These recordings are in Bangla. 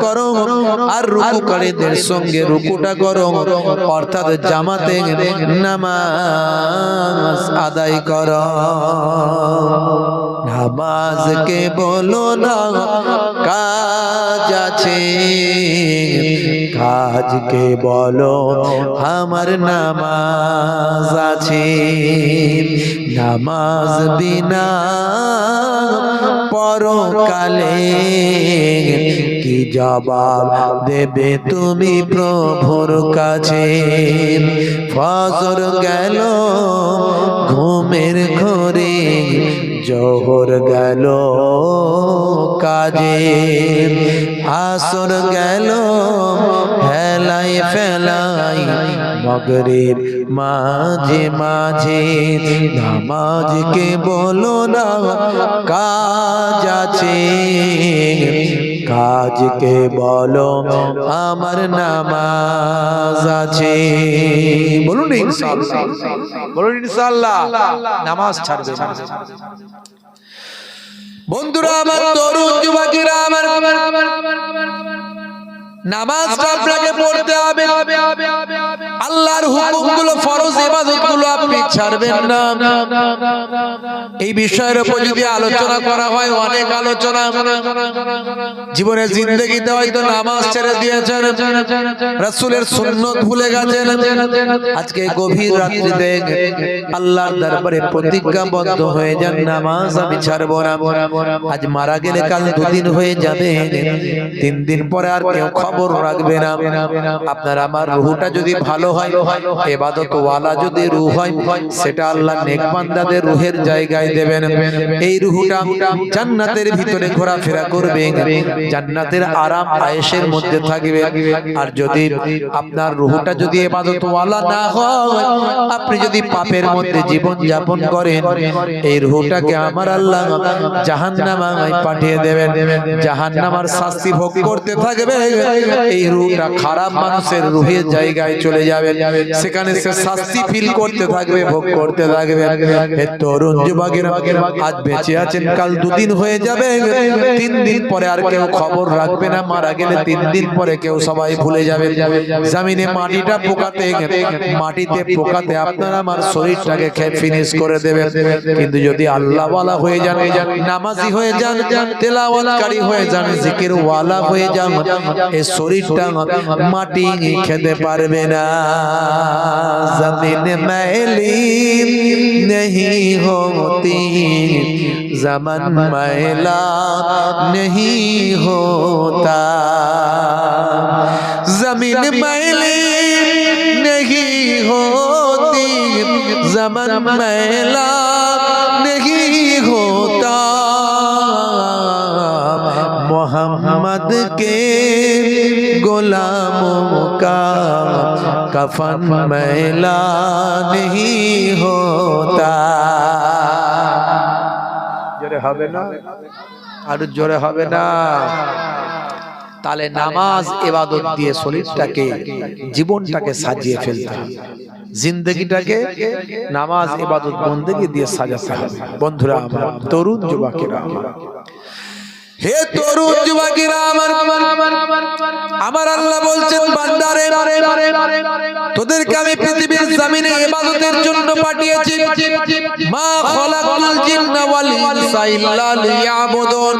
করো আর রুকুকারীদের সঙ্গে রুকুটা করো, অর্থাৎ জামাতে নামাজ আদায় করো। নামাজকে বলো না কাজ আছে, কাজকে বলো আমার নামাজ আছে। নামাজ বিনা পরকালে কি জবাব দেবে তুমি প্রভুর কাছে? ফজর গেল ঘুমের ঘরে, জোহর গেল কাজে, আসর গেল হেলাই ফেলাই, মাগরিব মাঝে মাঝে। নামাজকে বলো না কাজ আছে, কাজকে বলো আমার নামাজ আছে। বলুন ইনশাআল্লাহ, বলুন ইনশাআল্লাহ নামাজ ছাড়বে না। বন্ধুরা আমার, তরুণ যুবকেরা আমার, নামাজটা আপনাকে পড়তে হবে। আল্লাহর হুকুমগুলো, ফরজ ইবাদতগুলো আপনি ছাড়বেন না। এই বিষয়ের উপর যদি আলোচনা করা হয়, অনেক আলোচনা। জীবনের জিন্দেগিতে হয়তো নামাজ ছেড়ে দিয়েছেন, রাসূলের সুন্নাত ভুলে গেছেন। আজকে গভীর রাত্রিতে আল্লাহর দরবারে প্রতিজ্ঞাবদ্ধ হয়ে যান, নামাজ আমি ছাড়বো না। আজ মারা গেলে কাল দুদিন হয়ে যাবে, 3 দিন পরে আর কেউ খবর রাখবে না। আপনার আমার রূহটা যদি ভালো হয়, ইবাদত ওয়ালা যদি রূহ হয়, সেটা আল্লাহ নেক বান্দাদের রূহের জায়গায় দেবেন। এই রূহটা জান্নাতের ভিতরে ঘোরাফেরা করবে, জান্নাতের আরাম আয়েশের মধ্যে থাকবে। আর যদি আপনার রূহটা যদি ইবাদত ওয়ালা না হয়, আপনি যদি পাপের মধ্যে জীবন যাপন করেন, এই রূহটাকে আমার আল্লাহ জাহান্নামে পাঠিয়ে দেবেন, জাহান্নামের শাস্তি ভোগ করতে থাকবে। এই রূহটা খারাপ মানুষের রূহের জায়গায় চলে যাবে, সেখানে সে শাস্তি ফিল করতে থাকবে, ভোগ করতে থাকবে। হে তরুণ যুবকেরা, আজ বেঁচে আছেন, কাল 2 দিন হয়ে যাবে, 3 দিন পরে আর কেউ খবর রাখবে না। মারা গেলে 3 দিন পরে কেউ সবাই ভুলে যাবে। জমিনে মাটিটা পোকাতে, মাটিতে পোকাতে আপনার আমার শরীরটাকে খেয়ে ফিনিশ করে দেবে। কিন্তু যদি আল্লাহ ওয়ালা হয়ে যান, নামাজি হয়ে যান, তেলাওয়াতকারী হয়ে যান, জিকির ওয়ালা হয়ে যান, এই শরীরটা মাটি খেতে পারবে না। জমিন मैली नहीं होती, ज़मन मैला नहीं होता, ज़मीन मैली नहीं होती, ज़मन मैला नहीं होता। मोहम्मद के गुलामों का कफन मैला नहीं होता। जोरे হবে না, আর জোরে হবে না। তাহলে নামাজ ইবাদত দিয়ে শরীরটাকে, জীবনটাকে সাজিয়ে ফেলতে হবে, জিন্দেগিটাকে নামাজ ইবাদত বন্দেগি দিয়ে সাজাতে হবে। বন্ধুরা আমার, তরুণ যুবকেরা, হে তরুণ যুবকেরা আমার, আমার আল্লাহ বলছেন, বান্দারে তোদেরকে আমি পৃথিবীর জমিনে ইবাদতের জন্য পাঠিয়েছি। মা খালাকুল জিন্না ওয়াল ইনসা ইল্লা লিয়াবুদুন,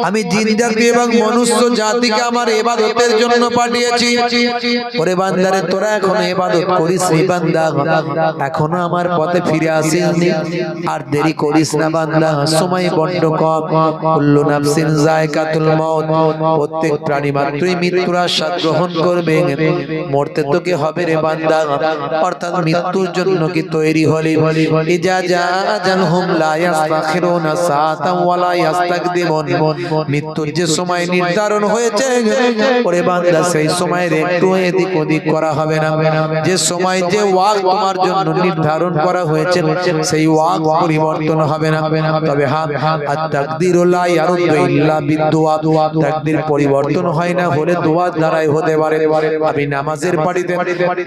আমি জিন জাতি এবং মনুষ্য জাতিকে আমার ইবাদতের জন্য পাঠিয়েছি। ওরে বান্দারে, তোরা এখনো ইবাদত করিস নি বান্দা, এখনো আমার পথে ফিরে আসিসনি, আর দেরি করিস না বান্দা, সময় বড্ড কম। কুল্লু নাফসিন যায়কাতুল মাউত, প্রত্যেক প্রাণী মাত্রই মৃত্যুর আস্বাদ গ্রহণ করবে। মরতে তো কি হবে রে বান্দা, অর্থাৎ মৃত্যুর জন্য কি তৈরি হলি? ইজা জা আজালহুম লা ইস্তাখিরুনা সাআতান ওয়া লা ইস্তাকদিমুন, মৃত্যুর যে সময় নির্ধারণ হয়েছে ওরে বান্দা, সেই সময়ের একটু এদিক ওদিক করা হবে না। যে সময়, যে ওয়াক্ত তোমার জন্য নির্ধারণ করা হয়েছে, সেই ওয়াক্ত পরিবর্তন হবে না। তবে হ্যাঁ, আত-তাকদিরু লা ইয়ারুদ্দু ইল্লা বিদ-দুআ, তাকদীর পরিবর্তন হয় না হলে দোয়া দ্বারাই হতে পারে। আমি নামাজের বাড়িতে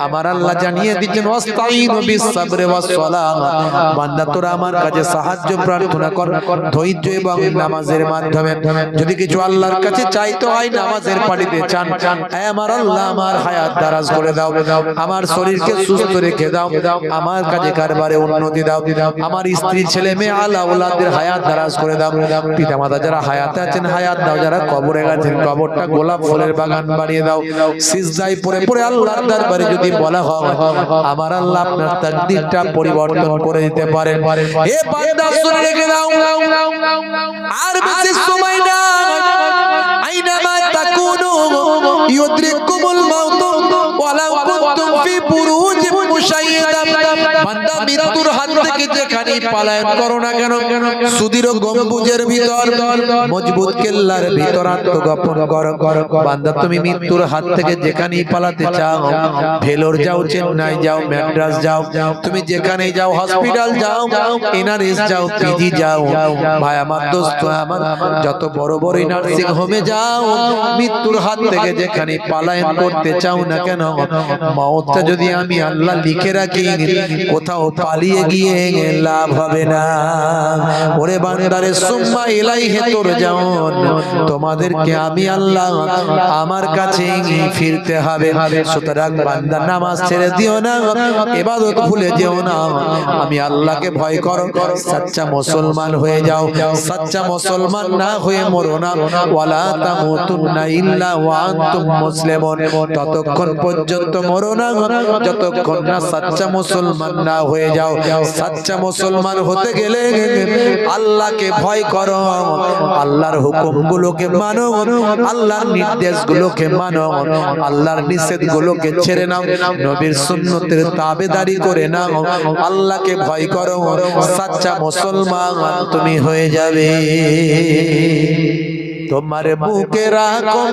আমার আল্লাহ জানিয়ে দিচ্ছেন ওয়াস্তাইনু বিস-সাবরি ওয়াস-সালাহ, বান্দা তোরা আমার কাছে সাহায্য প্রার্থনা কর ধৈর্য এবং নামাজের মাধ্যমে। যদি কিছু আল্লাহর কাছে চাইতে হয় নামাজের পানিতে চান, হে আমার আল্লাহ আমার হায়াত দারাজ করে দাও, আমার শরীরকে সুস্থ রেখে দাও, আমার কাজে কারবারে উন্নতি দাও, আমার স্ত্রী ছেলে মেয়ে আলা ওলাদের হায়াত দারাজ করে দাও, পিতামাতা যারা হায়াতে আছেন হায়াত দাও, যারা কবরে গেছেন কবরটা গোলাপ ফুলের বাগান বানিয়ে দাও। সিজদায় পড়ে পড়ে আল্লাহর দরবারে যদি বলা হয় আমার আল্লাহ আপনার তাকদীরটা পরিবর্তন করে দিতে পারেন। হে বান্দা শুনে রেখে দাও, আর বেশি সময় না, আইনামা তাকুনু ইউদরিকুমুল মাউত ওয়ালাউ কুনতুম ফি বুরুজিন মুশাইয়াদা। বান্দা মৃত্যুর হাত থেকে যেখানেই পলায়ন করো না কেন, সুদীর্ঘ গম্বুজের ভিতর মজবুত কেল্লার ভিতর আত্মগোপন করো। বান্দা তুমি মৃত্যুর হাত থেকে যেখানেই পালাতে চাও, ভেলোর যাও, চেন্নাই যাও, ম্যাড্রাস যাও, তুমি যেখানেই যাও, হসপিটাল যাও, এনআরএস যাও, পিজি যাও, ভাই আমার দোস্ত আমার যত বড় বড় নার্সিং হোমে যাও, মৃত্যুর হাত থেকে যেখানে পালায়ন করতে চাও না কেন, মওতটা যদি আমি আল্লাহ লিখে রাখি কোথাও পালিয়ে গিয়ে লাভ হবে না। ওরে বান্দারে সুম্মা ইলাইহি তুরজাউন, তোমাদেরকে আমি আল্লাহ আমার কাছে ফিরতে হবে। সুতরাং বান্দা নামাজ ছেড়ে দিও না, ইবাদত ভুলে যেও না, আমি আল্লাহকে ভয় করো, সচ্চা মুসলমান হয়ে যাও। সচ্চা মুসলমান না হয়ে মরো না, ওয়ালা তামুতুন্না ইল্লা ওয়া আনতুম মুসলিমুন, ততক্ষণ পর্যন্ত মরো না যতক্ষণ না সচ্চা মুসলমান না হয়ে যাও। সচ্চা মুসলমান হতে গেলে আল্লাহকে ভয় করো, আল্লাহর হুকুমগুলোকে মানো, আল্লাহর নির্দেশগুলোকে মানো, আল্লাহর নিষেধগুলোকে ছেড়ে নাও, নবীর সুন্নতের তাবেদারি করে নাও, আল্লাহকে ভয় করো, সচ্চা মুসলমান তুমি হয়ে যাবে। তোমার বুকে রাখো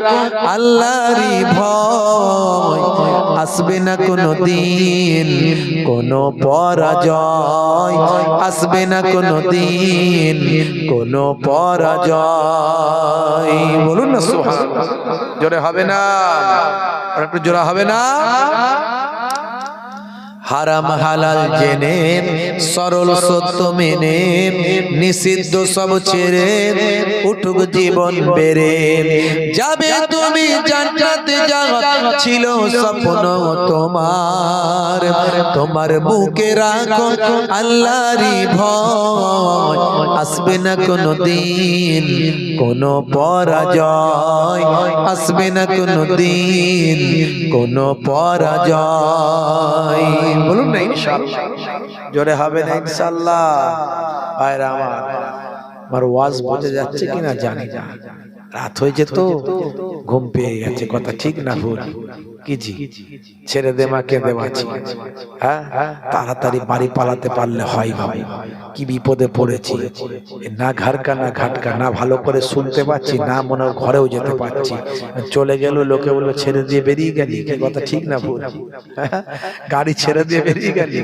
আল্লাহরই ভয়, আসবে না কোনো দিন কোনো পরাজয়, আসবে না কোনো দিন কোনো পরাজয়। বলুন না সুবহানাল্লাহ, জোরে হবে না? আর একটু জোরে হবে না? হারাম হালাল জেনে সরল সত্য মেনে নিষিদ্ধ সব ছেড়ে উঠুক জীবন বেড়ে যাবে তুমি জান্নাতে যাওয়া ছিল স্বপ্ন তোমার। তোমার বুকে রাখো আল্লাহরই ভয়, আসবে না কোনো দিন কোনো পরাজয়, আসবে না কোনো দিন কোনো পরাজয়। বলুন না ইনশাআল্লাহ, জোরে হবে না ইনশাআল্লাহ? ভাইরা আমার ওয়াজ বোঝা যাচ্ছে কিনা জানি না, রাত হয়েছে তো ঘুম পেয়ে গেছে, কথা ঠিক না ভুল? কি জি ছেড়ে দে মা কেঁদে বাঁচি, হ্যাঁ তাড়াতাড়ি বাড়ি পালাতে পারলে হয় বাবা, কি বিপদে পড়েছি, না ঘাটকা না ঘাটকা, না ভালো করে শুনতে পাচ্ছি, না মনে ঘরেও যেতে পারছি, চলে গেল লোকে বলবে ছেড়ে দিয়ে বেরিয়ে গেলি, কি কথা ঠিক না ভুল? গাড়ি ছেড়ে দিয়ে বেরিয়ে গেলি,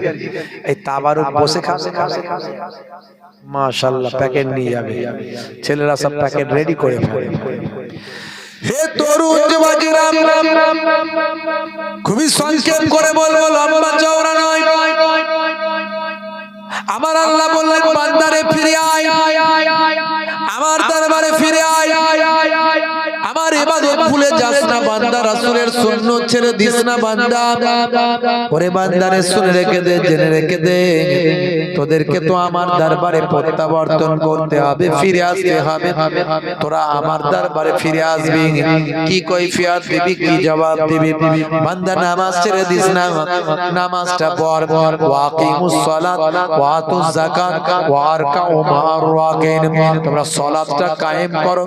এই তাবারুক বসে খাবে মাশাআল্লাহ, প্যাকেট নিয়ে যাবে, ছেলেরা সব প্যাকেট রেডি করে ফেলে। হে তরুণ যুবকেরা, খুবই সংক্ষেপ করে বলবো, লম্বা চওড়া নয়। আমার আল্লাহ বললেন বান্দারে ফিরে আয়, আমার দরবারে ফিরে আয়, আমার ইবাদত ভুলে যাস না বান্দা, রাসূলের সুন্নাত ছেড়ে দিস না বান্দা। ওরে বান্দারে শুনে রেখে দে, জেনে রেখে দে, তোদেরকে তো আমার দরবারে প্রত্যাবর্তন করতে হবে, ফিরে আসতে হবে। তোরা আমার দরবারে ফিরে আসবি, কি কৈফিয়ত দিবি, কি জবাব দিবি? বান্দা নামাজ ছেড়ে দিস না, নামাজটা পড়, ওয়াকিমুস সালাত ওয়া আতুজ যাকাত ওয়া আরকাউ মা'আর রাকিন। তোমরা সালাতটা কায়েম করো,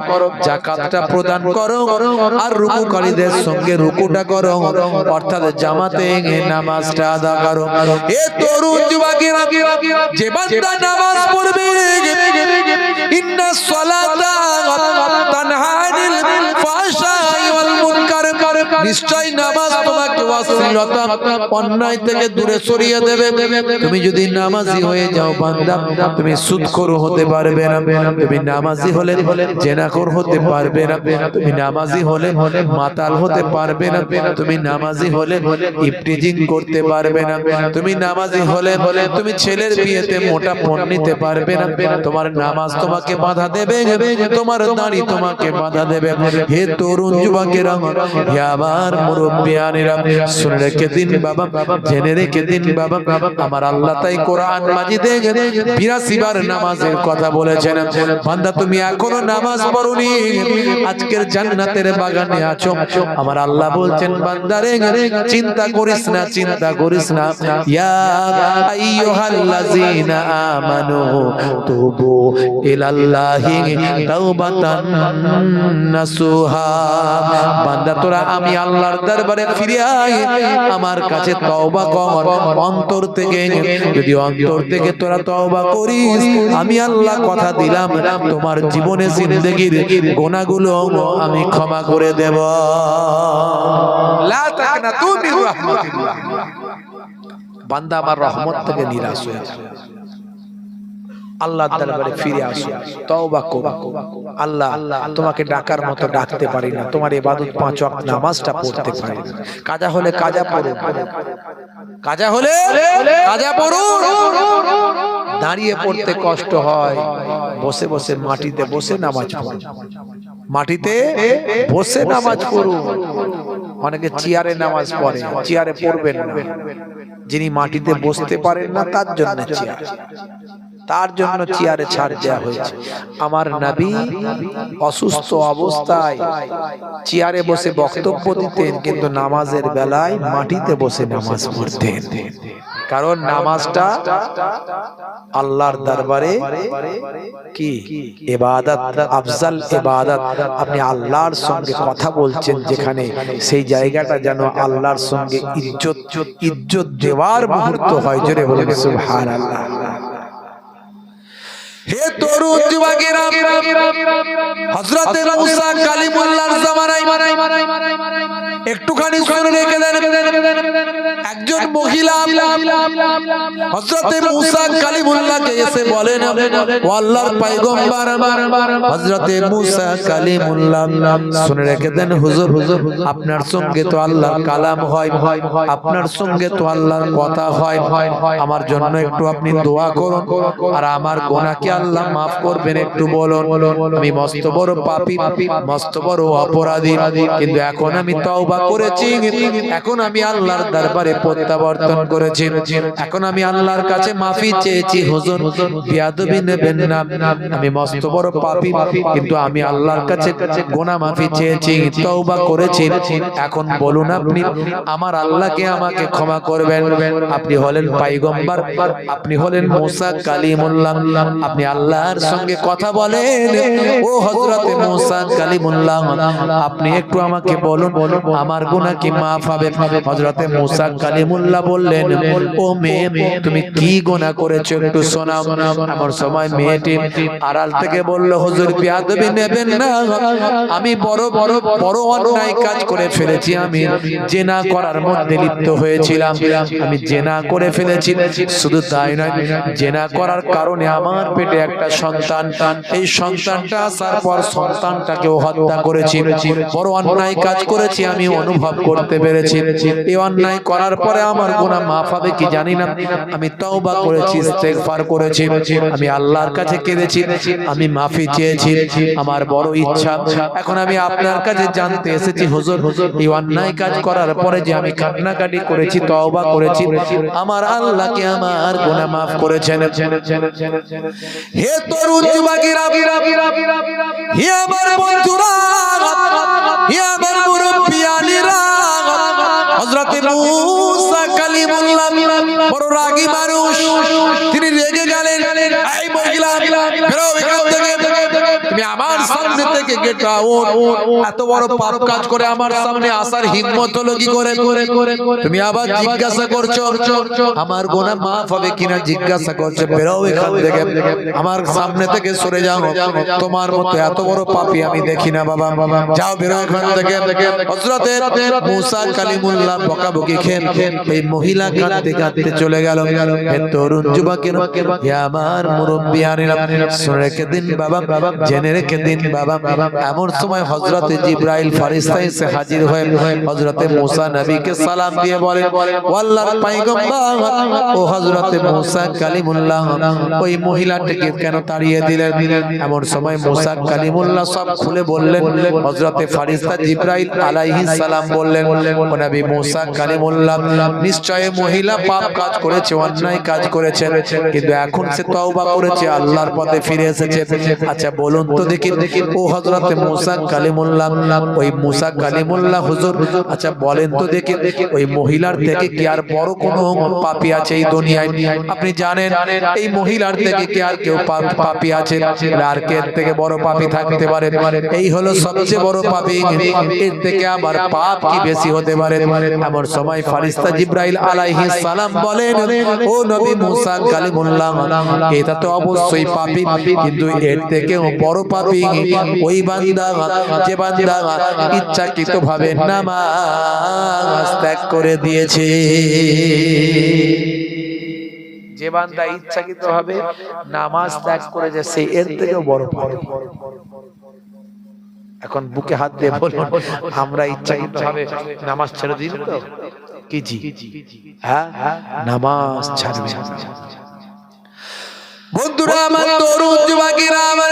যাকাতটা প্রদান করো, আর রুকুকারীদের সঙ্গে রুকুটা করো, অর্থাৎ জামাতে নামাজটা আদা করো। এ তরুণ যুবকেরা, যে বান্দা নামাজ পড়বে, ইন্নাস সালাতা তানহা আনিল ফাহশাই ওয়াল মুনকার, নিশ্চয় নামাজ তোমাকে অশ্লীলতা অন্যায় থেকে দূরে সরিয়ে দেবে। তুমি যদি নামাজি হয়ে যাও বান্দা, তুমি সুদখোর হতে পারবে না, তুমি নামাজি হলে জেনাখোর হতে পারবে না, তুমি নামাজি হলে মাতাল হতে পারবে না, তুমি নামাজি হলে ইফটিজিং করতে পারবে না, তুমি নামাজি হলে তুমি ছেলের বিয়েতে মোটা পণ নিতে পারবে না। তোমার নামাজ তোমাকে বাধা দেবে, তোমার দাড়ি তোমাকে বাধা দেবে। হে তরুণ যুবকেরা, হে আমার মুরব্বিয়ানেরা, শুনে রেখে দিন বাবা, জেনে রেখে দিন বাবা, আমার আল্লাহ তাই কোরআন মাজিদে 82 বার নামাজের কথা বলেছেন। বান্দা তুমি এখনো নামাজ পড়োনি, আজকের জান্নাতের বাগানে আছো। আমার আল্লাহ বলছেন বান্দারে চিন্তা করিস না, চিন্তা করিস না। ইয়া আইয়ুহাল্লাযীনা আমানু তুবু ইলাল্লাহি তাওবাতান নাসুহা। বান্দা তোরা আমি আল্লাহর দরবারে ফিরে আয়, আমার কাছে তওবা কর অন্তর থেকে। যদি অন্তর থেকে তোরা তওবা করিস, আমি আল্লাহ কথা দিলাম তোমার জীবনে জিন্দেগির গুনাহগুলো আমি ক্ষমা করে দেব। লা তাকনাতু মির রাহমাতিল্লাহ। বান্দা আমার রহমত থেকে নিরাশ হয়ে যায়, আল্লাহর দরবারে ফিরে আসো, তওবা করো। আল্লাহ তোমাকে ডাকার মতো ডাকতে পারি না, তোমার ইবাদত 5 ওয়াক্ত নামাজটা পড়তে পারি না। কাজা হলে কাজা পড়ো, কাজা হলে কাজা পড়ো। দাঁড়িয়ে পড়তে কষ্ট হয়, বসে বসে মাটিতে বসে নামাজ পড়ো, মাটিতে বসে নামাজ পড়ো। অনেকে চেয়ারে নামাজ পড়ে, চেয়ারে পড়বেন না। যিনি মাটিতে বসতে পারেন না তার জন্য চেয়ার, তার জন্য চেয়ারে ছাড় দেওয়া হয়েছে। আমার নবী অসুস্থ অবস্থায় চেয়ারে বসে বক্তব্য দিতেন, কিন্তু নামাজের বেলায় মাটিতে বসে নামাজ পড়তেন। কারণ নামাজটা আল্লাহর দরবারে কি ইবাদত, আফজাল ইবাদত। আপনি আল্লাহর সঙ্গে কথা বলছেন যেখানে, সেই জায়গাটা যেন আল্লাহর সঙ্গে ইজ্জত দেওয়ার মুহূর্ত হয়। জোরে বলেন সুবহানাল্লাহ। হে তরুণ যুবকেরা, হযরত মুসা কালিমুল্লাহর জামানায় একটুখানি শুনে রেখে দেন। একজন মহিলা হযরত মুসা কালিমুল্লাহকে এসে বলেন, ও আল্লাহর পয়গম্বর হযরত মুসা কালিমুল্লাহ, শুনে রেখে দেন হুজুর, আপনার সঙ্গে তো আল্লাহর কালাম হয়, আপনার সঙ্গে তো আল্লাহর কথা হয়, আমার জন্য একটু আপনি দোয়া করুন, আর আমার গুনাহকে আল্লাহ মাফ করবেন একটু বলুন। আমি মস্ত বড় পাপী, মস্ত বড় অপরাধী, কিন্তু এখন আমি তওবা করেছি, এখন আমি আল্লাহর দরবারে প্রত্যাবর্তন করেছি, এখন আমি আল্লাহর কাছে মাফি চেয়েছি। হুজুর বেয়াদবি নেবেন না, আমি মস্ত বড় পাপী, কিন্তু আমি আল্লাহর কাছে গুনাহ মাফি চেয়েছি, তওবা করেছি। এখন বলুন আপনি আমার আল্লাহকে আমাকে ক্ষমা করবেন। আপনি হলেন পয়গম্বর, আপনি হলেন মুসা কালিমুল্লাহ, আপনি আল্লাহর সঙ্গে কথা বলেন। ও হযরত মুসা কালিমুল্লাহ, আপনি একটু আমাকে বলুন আমার গুনাহ কি মাফ হবে? হযরত মুসা কালিমুল্লাহ বললেন, ও মেয়ে, তুমি কি গুনাহ করেছো একটু শোনাও। আমার সময় মেয়েটি আড়াল থেকে বলল, হুজুর বেয়াদবি নেবেন না, আমি বড় বড় বড় অন্যায় কাজ করে ফেলেছি, আমি জিনা করার মধ্যে লিপ্ত হয়েছিলাম, আমি জিনা করে ফেলেছি। শুধু তাই নয়, জিনা করার কারণে আমার পেটে একটা সন্তান, এই সন্তানটা আসার পর সন্তানটাকেও হত্যা করেছি, বড় অন্যায় কাজ করেছি, আমি অনুভব করতে পেরেছি। এই অন্যায় করার পরে আমার গুনাহ মাফ হবে কি জানি না, আমি তওবা করেছি, ইস্তেগফার করেছি, আমি আল্লাহর কাছে কেঁদেছি, আমি মাফি চেয়েছি। আমার বড় ইচ্ছা, এখন আমি আপনার কাছে জানতে এসেছি হুজুর, এই অন্যায় কাজ করার পরে যে আমি কান্নাকাটি করেছি, তওবা করেছি, আমার আল্লাহ কি আমার গুনাহ মাফ করেছেন? হে তরুণ যুবকেরা, হে আমার বন্ধুরা, হে আমার মুরব্বিয়ানেরা, হযরত মুসা কালিমুল্লাহ বড় রাগী মানুষ, তিনি রেগে গেলেন, এই মহিলা বেরো এখান থেকে, তুমি আমার সামনে থেকে গেট আউট। এত বড় পাপ কাজ করে আমার সামনে আসার হিম্মত হলো কি করে? তুমি আবার জিজ্ঞাসা করছো আমার গুনাহ মাফ হবে কিনা, জিজ্ঞাসা করছো। বেরো এখান থেকে, আমার সামনে থেকে সরে যাও, তোমার মতো এত বড় পাপী আমি দেখি না বাবা, যাও বেরো এখান থেকে। হযরতে মুসা কালিমুল্লাহ বকাবকি খেয়ে এই মহিলা কাঁদতে কাঁদতে চলে গেল। হে তরুণ যুবকের, হে আমার মুরব্বিয়ানেরা, শুনে রেখে দিন বাবা, জেনে রেখে দিন বাবা, এমন সময় হযরতে জিবরাইল ফেরেশতা এসে হাজির হয়ে হযরতে মুসা নবীকে সালাম দিয়ে বলে, ও আল্লাহর পয়গম্বর, ও হযরতে মুসা কালিমুল্লাহ ওই মহিলাটিকে কেন তাড়িয়ে দিলেন? এমন সময় মুসা কালিমুল্লাহ সব খুলে বললেন। হযরতে ফেরেশতা জিবরাইল আলাইহিস সালাম বললেন, ও নবী মুসা কালিমুল্লাহ, নিশ্চয় মহিলা পাপ কাজ করেছে, অন্যায় কাজ করেছে, কিন্তু এখন সে তওবা করেছে, আল্লাহর পথে ফিরে এসেছে। আচ্ছা বলুন তো দেখি, ও হযরতে মুসা কালিমুল্লাহ, ওই মুসা কালিমুল্লাহ হুজুর, আচ্ছা বলেন তো দেখি, ওই মহিলার থেকে কি আর বড় কোনো পাপী আছে এই দুনিয়ায়? আপনি জানেন এই মহিলার থেকে কি আর কেউ পাপী আছে? আর কে থেকে বড় পাপী থাকতে পারে? এই হলো সবচেয়ে বড় পাপী, এর থেকে আবার পাপ কি বেশি হতে পারে? এমন সময় ফেরেশতা জিবরাইল আলাইহিস সালাম বলেন, ও নবী মুসা কালিমুল্লাহ, এটা তো অবশ্যই পাপী, কিন্তু এর থেকেও বড় পাপী ওই বান্দা যে বান্দা ইচ্ছাকৃতভাবে নামাজ ত্যাগ করে দিয়েছে। যে বান্দা ইচ্ছাকৃতভাবে নামাজ ত্যাগ করেছে সে এর থেকেও বড় পাপী। এখন বুকে হাত দিয়ে বলুন, আমরা ইচ্ছাকৃতভাবে নামাজ ছেড়ে দিই তো কি জি? হ্যাঁ, নামাজ ছাড়বে। বন্ধুরা আমার, তরুণ যুবকেরা আমার,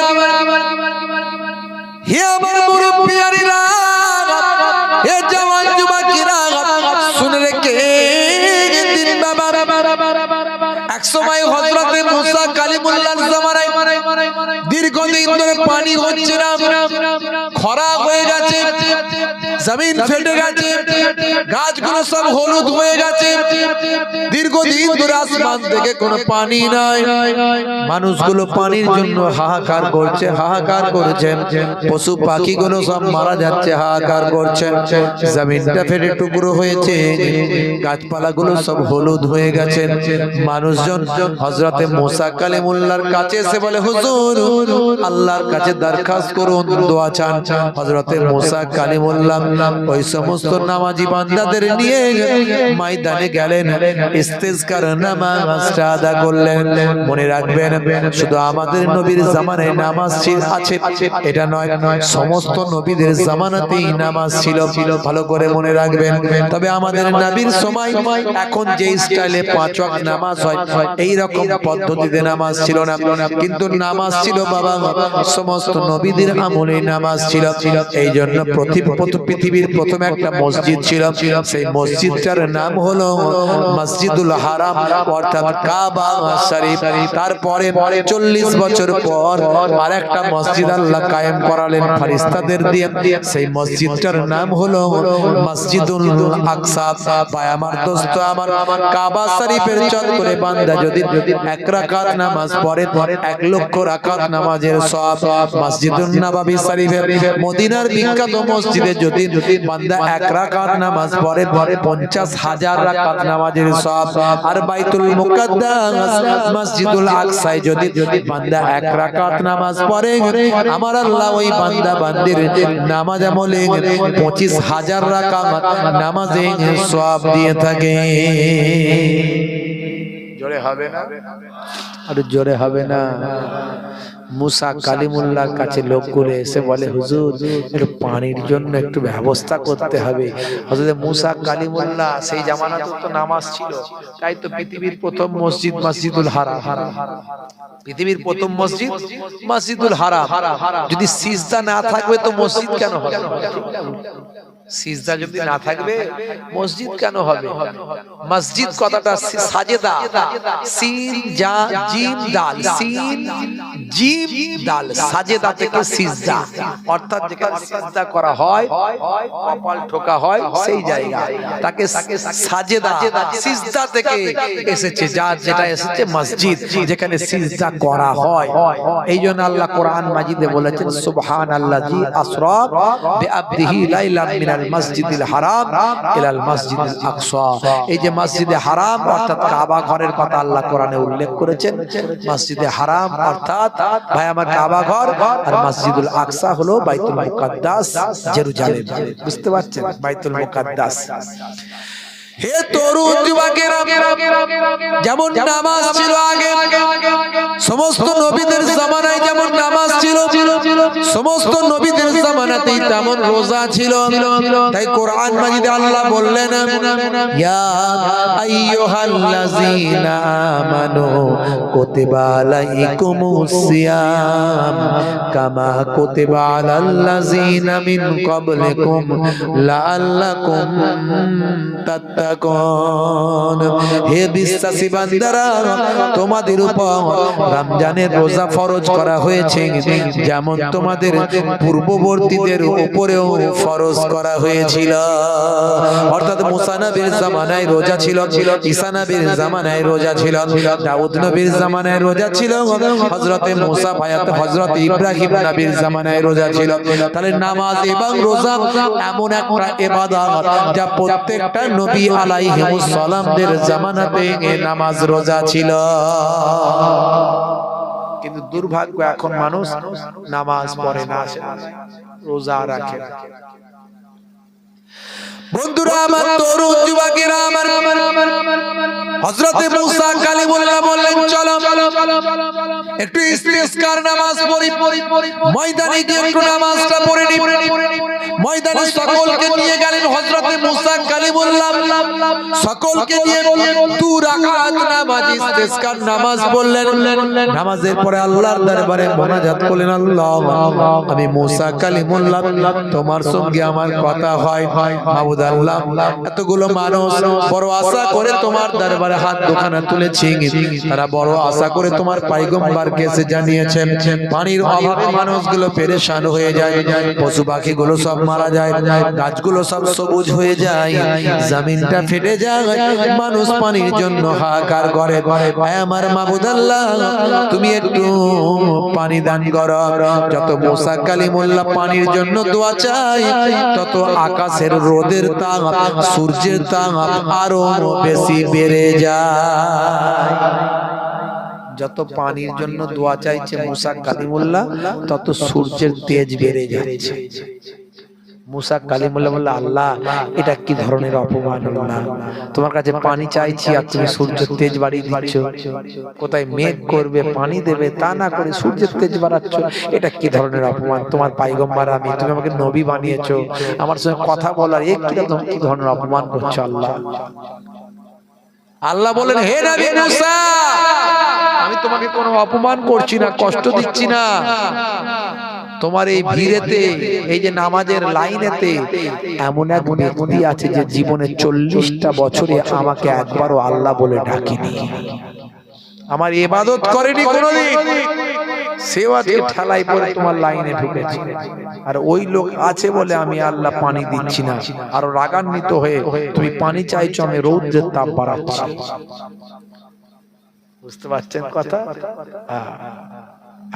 হে আমার মুরব্বিয়ানেরা, হে জওয়ান যুবকেরা, শুনে রেখে দিন বাবা, এক সময় হযরতে মুসা কালিমুল্লাহর জামানায় দীর্ঘদিন ধরে পানি হচ্ছে না, খরা হয়ে গেছে, জমিন ফেটে গেছে, গাছগুলো সব হলুদ হয়ে গেছে, দীর্ঘদিন ধরে আসমান থেকে কোনো পানি নাই। মানুষগুলো পানির জন্য হাহাকার করছে, হাহাকার করছে, পশু পাখিগুলো সব মারা যাচ্ছে, হাহাকার করছে, জমিনটা ফেটে টুকরো হয়েছে, গাছপালাগুলো সব হলুদ হয়ে গেছে। মানুষজন হযরতে মুসা কালিমুল্লাহর কাছে এসে বলে, হুজুর আল্লাহর কাছে দরখাস্ত করুন, দোয়া চান। হযরতে মুসা কালিমুল্লাহ ওই সমস্ত নামাজি বান্দাদের নিয়ে ময়দানে গেলেন, ইস্তিসকার নামাজটা আদা করলেন। মনে রাখবেন, শুধু আমাদের নবীর জামানায় নামাজ আছে এটা নয়, সমস্ত নবীদের জামানাতেই নামাজ ছিল, ভালো করে মনে রাখবেন। তবে আমাদের নবীর সময় এখন যে স্টাইলে 5 ওয়াক্ত নামাজ হয় এই রকম পদ্ধতিতে নামাজ ছিল না, কিন্তু নামাজ ছিল বাবা সমস্ত নবীদের আমলে নামাজ ছিল। এই জন্য পৃথিবীর প্রথম একটা মসজিদ ছিল, সেই মসজিদটার নাম হলো মসজিদুল হারাম অর্থাৎ কাবা শরীফ। তারপরে 40 বছর পর আরেকটা মসজিদ আল্লাহ কায়েম করালেন ফেরেশতাদের দিয়ে, সেই মসজিদটার নাম হলো মসজিদুল আকসা। ভাই আমার, দোস্ত আমার, কাবা শরীফের চত্বরে বান্দা যদি 1 রাকাত নামাজ পড়ে 1 লক্ষ রাকাত নামাজের সওয়াব। মসজিদুন নববী শরীফের মদিনার বিখ্যাত মসজিদে যদি বান্দা 1 রাকাত নামাজ পড়ে 50,000 রাকাত নামাজের সওয়াব। আর বাইতুল মুকাদ্দাস মসজিদুল আকসায় যদি বান্দা 1 রাকাত নামাজ পড়ে আমার আল্লাহ ওই বান্দা বান্দির নামাজ আমলে 25,000 রাকাত নামাজে সওয়াব দিয়ে থাকে। জোরে হবে না? আর জোরে হবে না? মুসা কালিমুল্লাহর কাছে লোকগুলো এসে বলে, হুজুর একটু পানির জন্য একটু ব্যবস্থা করতে হবে। হযরত মুসা কালিমুল্লাহ সেই জামানাতে তো নামাজ ছিল, তাই তো পৃথিবীর প্রথম মসজিদ মসজিদুল হারাম, পৃথিবীর প্রথম মসজিদ মসজিদুল হারাম। যদি সিজদা না থাকবে তো মসজিদ কেন হবে? সিজদা যদি না থাকবে মসজিদ কেন হবে? মসজিদ কথাটা সাজেদা, সিন জা জিম দাল, সিন জিম দাল, সাজেদা থেকে সিজদা, অর্থাৎ যেখানে সিজদা করা হয়, কপাল ঠোকা হয়, সেই জায়গা তাকে সাজেদা, সিজদা থেকে এসেছে, যা যেটা এসেছে মসজিদ, যেখানে সিজদা করা হয়। এই জন্য আল্লাহ কোরআন মাজিদে বলেছেন সুবহানাল্লাযী আসরা বিআবদিহি লাইলাম মিনাল মসজিদিল হারাম ইলাল মসজিদিল আকসা। এই যে মসজিদে হারাম অর্থাৎ কাবা ঘরের কথা আল্লাহ কোরআনে উল্লেখ করেছেন। মসজিদে হারাম অর্থাৎ ভাই আমার কাবা ঘর, আর মসজিদুল আকসা হলো বাইতুল মুকাদ্দাস জেরুজালেম। বুঝতে পারছেন? বাইতুল মুকাদ্দাস। হে তরুণ যুবকেরা, যেমন নামাজ ছিল আগে, সমস্ত নবীদের জামানায় যেমন নামাজ ছিল, সমস্ত নবীদের জামানাতেই তেমন রোজা ছিল। তাই কোরআন মাজিদে আল্লাহ বললেন, ইয়া আইয়ুহাল্লাযীনা আমানু কুতিবা আলাইকুমুস সিয়াম কামা কুতিবা আলাল্লাযীনা মিন ক্বাবলিকুম লাআল্লাকুম তাত্তাকুন। হে বিশ্বাসী বান্দারা, তোমাদের উপর রমজানের রোজা ফরজ করা হয়েছে, যেমন তোমাদের পূর্ববর্তীদের উপরেও ফরজ করা হয়েছিল। অর্থাৎ মুসা নবীর জামানায় রোজা ছিল, ঈসা নবীর জামানায় রোজা ছিল, দাউদ নবীর জামানায় রোজা ছিল, হযরতে মুসা ভায়াত হযরতে ইব্রাহিম নবীর জামানায় রোজা ছিল। তাহলে নামাজ এবং রোজা এমন একটা ইবাদত যা প্রত্যেকটা নবী আলাইহিমুস সালামদের জামানাতে নামাজ রোজা ছিল। কিন্তু দুর্ভাগ্য, এখন মানুষ নামাজ পড়ে না, রোজা রাখে। বন্ধুরা আমার, তরুণ যুবকেরা আমার, হযরতে মুসা কালিমুল্লাহ বললেন, চলো একটু ইস্তিসকার নামাজ পড়ি, ময়দানে গিয়ে একটু নামাজটা পড়ে নি। ময়দানে সকলকে নিয়ে গেলেন হযরতে মুসা কালিমুল্লাহ, সকলকে নিয়ে 2 রাকাত নামাজ, ইস্তিসকার নামাজ পড়লেন। নামাজের পরে আল্লাহর দরবারে মোনাজাত করলেন, আল্লাহ আমি মুসা কালিমুল্লাহ, তোমার সঙ্গে আমার কথা হয়। মাবুদ আল্লাহ, এতগুলো মানুষ বড় আশা করে তোমার দরবারে হাত দুখানা তুলেছি, তারা বড় আশা করে তোমার পয়গম্বরকে এসে জানিয়েছে পানির অভাবে মানুষগুলো পেরেশান হয়ে যায়, পশু পাখিগুলো সব মারা যায়, গাছগুলো সব সবুজ হয়ে যায়, জমিনটা ফেটে যায়, মানুষ পানির জন্য হাহাকার করে। আমার মাবুদ আল্লাহ, তুমি একটু পানি দান করো। যত মুসা কালিমুল্লাহ পানির জন্য দোয়া চাই, তত আকাশের রোদের তাপ, সূর্যের তাপ আরো বেশি বেড়ে যায়। যত পানির জন্য দোয়া চাইছে মুসা কালিমুল্লাহ, তত সূর্যের তেজ বেড়ে যাচ্ছে। মুসা কালিমুল্লাহ বলল, আল্লাহ এটা কি ধরনের অপমান হলো না, তোমার কাছে পানি চাইছি আর তুমি সূর্যের তেজ বাড়িয়ে দিচ্ছ। কোথায় মেঘ করবে, পানি দেবে, তা না করে সূর্যের তেজ বাড়াচ্ছ, এটা কি ধরনের অপমান। তোমার পয়গম্বর আমি, তুমি আমাকে নবী বানিয়েছো, আমার সঙ্গে কথা বলার কি ধরনের অপমান করছো আল্লাহ। আল্লাহ বলেন, হে নবী মুসা, আমি তোমাকে কোনো অপমান করছি না, কষ্ট দিচ্ছি না। তোমার এই ভিড়েতে, এই যে নামাজের লাইনেতে এমন এক ব্যক্তি আছে যে জীবনে 40টা বছরে আমাকে একবারও আল্লাহ বলে ডাকেনি, আমার ইবাদত করেনি কোনোদিন, সেও আজকে ঠেলাই পড়ে তোমার লাইনে ঢুকেছে। আর ওই লোক আছে বলে আমি আল্লাহ পানি দিচ্ছি না, আর রাগান্বিত হয়ে তুমি পানি চাইছো, আমি রৌদ্রের তাপ বাড়াচ্ছি। বুঝতে পারছেন কথা?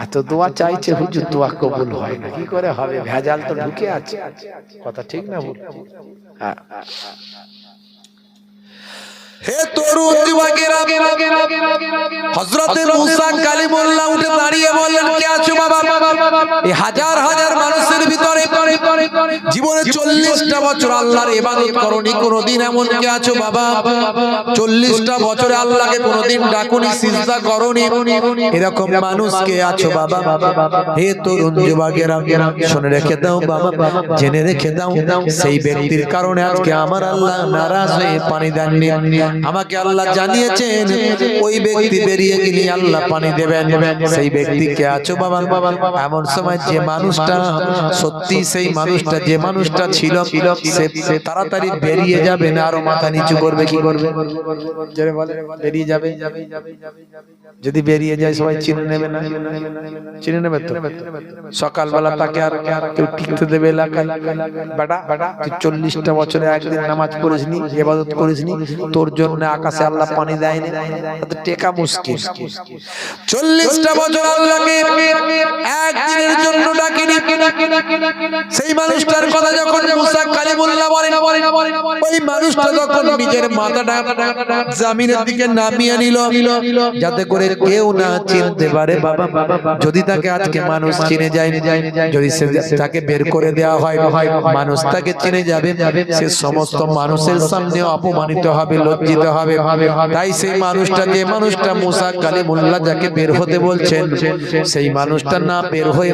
এত দোয়া চাইছে হুজুর, দোয়া কবুল হয় না, কি করে হবে? ভেজাল তো ঢুকে আছে। কথা ঠিক না ভুল? হ্যাঁ। হে তরুণ যুবকেরা, হযরতে মুসা কালিমুল্লাহ উঠে দাঁড়িয়ে বললেন, কে আছো বাবা? এই হাজার হাজার মানুষের ভিতরে জীবনে 40টা বছর আল্লাহর ইবাদত করনি, কোনদিন এমন কে আছো বাবা? 40টা বছরে আল্লাহকে কোনদিন ডাকুনি, সিজদা করনি, এরকম মানুষ কে আছো বাবা? হে তরুণ যুবকেরা, শুনে রেখে দাও বাবা, জেনে রেখে দাও, সেই ব্যক্তির কারণে আজকে আমার আল্লাহ নারাজ হয়ে পানি দেননি। আমাকে আল্লাহ জানিয়েছেন ওই ব্যক্তি বেরিয়ে গেলে আল্লাহ পানি দেবেন। সেই ব্যক্তি কে আছো বাবা? এমন সময় যে মানুষটা সত্যি সেই মানুষটা যে মানুষটা ছিল সে তাড়াতাড়ি বেরিয়ে যাবে না, আরো মাথা নিচু করবে। কি করবে? বেরিয়ে যাবে। যদি বেরিয়ে যায় সবাই চিনে নেবে না? চিনে নেবে তো। সকালবেলা তাকে আর কেউ টিকতে দেবে এলাকায়? বেটা 40টা বছরে একদিন নামাজ পড়িসনি, ইবাদত করিসনি, তোর জন্য আকাশে আল্লাহ পানি দেয়নি, টেকা মুশকিল। 40টা বছর আল্লাহকে একদিনের জন্য ডাকিনি। সেই মানুষটার কথা যখন মুসা কালিমুল্লাহ বলেন, ওই মানুষটা যখন নিজের মাথাটা জমিনের দিকে নামিয়ে নিল যাতে করে কেউ না চিনতে পারে। বাবা যদি তাকে আজকে মানুষ চিনে যায়, যদি তাকে বের করে দেওয়া হয়, মানুষ তাকে চিনে যাবে, সে সমস্ত মানুষের সামনে অপমানিত হবে, লজ্জিত হবে। তাই সেই মানুষটা, যে মানুষটা মুসা কালিমুল্লাহ যাকে বের হতে বলছেন, সেই মানুষটা না বের হয়ে